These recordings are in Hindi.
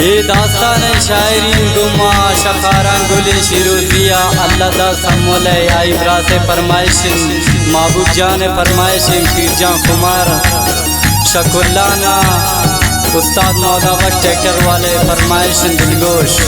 ये दास्तान शायरी गुमा शखारान गुले शिरोजिया अल्लाह दा समोले आइब्रा से फरमाइश महबूब जान फरमाइश पीरजा कुमार शकुल्लाना उस्ताद मौदावश ट्रैक्टर वाले फरमाइश दिलगोश।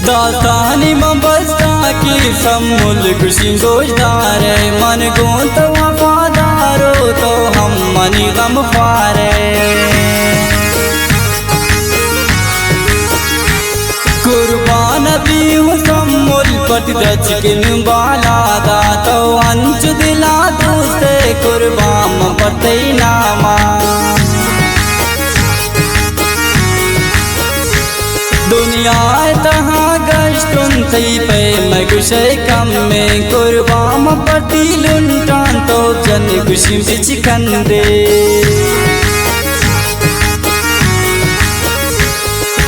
दास्तानी मबस्ता की सम्मुल खुशी गोशदार मन गों तो वफादारो तो हम मनी गम फारे कुर्बान भी हूँ सम्मुल पट दचकिन बालादा तो अंच दिला दूसरे कुर्बान पते नामा दुनिया तहाँ गश्तुन थी पे मैं गुशे कम में कुर्बाम पटी लुंटान तो जन खुशी बिच कंदे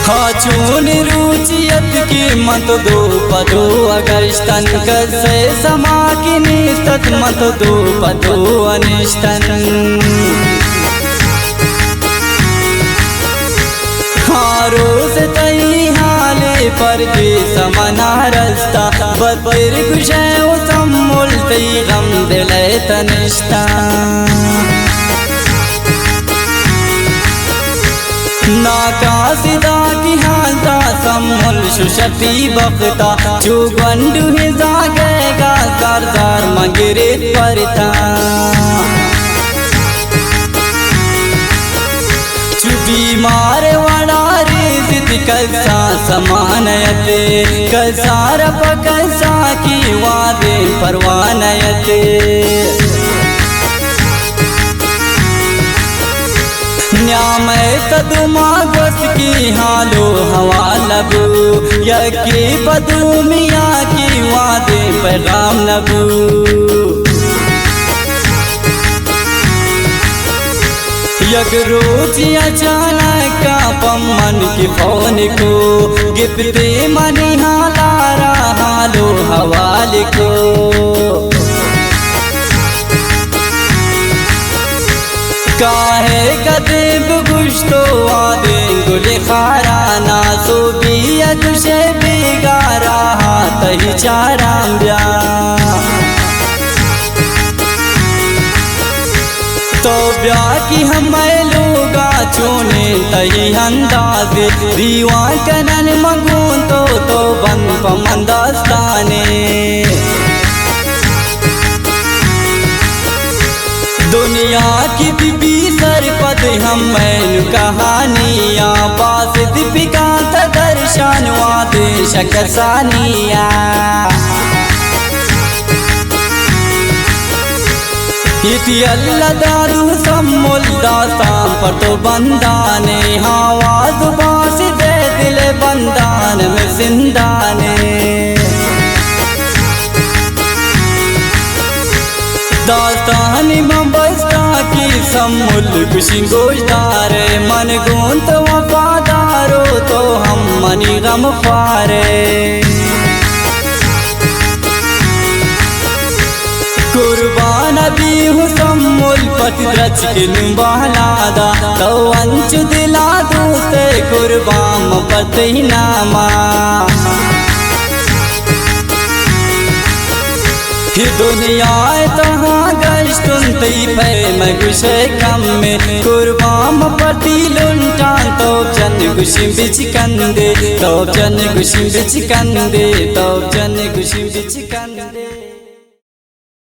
खाचून रुचियत की मत दो पदो अगस्तन कसे समा की निस्तत मत दो पदो अनिष्टन रोज तई हाले पर जे समना रस्ता बदर गुशे सम्मुल तई गम दिले तनिष्ठा नाकासिदा की हालता सम्मुल सुशती बख्ता जो गंडू ही जागेगा सरदार मगरे परता बीमार वडारे जिद कसा समानयते कसार पकसा की वादे परवानयते न्यामय तदुमा गोस की हालो हवा लबू यकी बदू मिया की वादे पैगाम नबू यक रोज अचानक का पम्मन की फोन को गिफ्ते मनी हालारा हालो हवाल को काहे कदेब गुश्तो आदे गुले खाराना सो बिया तुझे बिगारा तही चाराम ब्या तो ब्या की हमें लोगा चोने तही अंदाजे दीवा कनन मगून तो बन पमंदास्ताने दुनिया की बीबी सरपद हमें कहानियाँ बास दीपिका दर्शन वादे शकसानिया इति अल्लाह दारू सम्मुल दास्तान पर तो बंदाने आवाज बास दे दिल बंदान में जिंदाने दास्तानी मबस्ता की सम्मुल खुशी गोशदार मन गों तो वफादारो तो हम मनी गम फारे कुर्बान भी हूँ सम्मुल पति रचकिन बहलादा तो अंच दिला दूसरे कुर्बान पति नामा कि दुनिया तहाँ गश्तुन तई पे मैं गुशे कम में कुर्बान पति लुंटान तो जन खुशी बिच कंदे तो जन खुशी बिच कंदे तो जन खुशी बिच कंदे।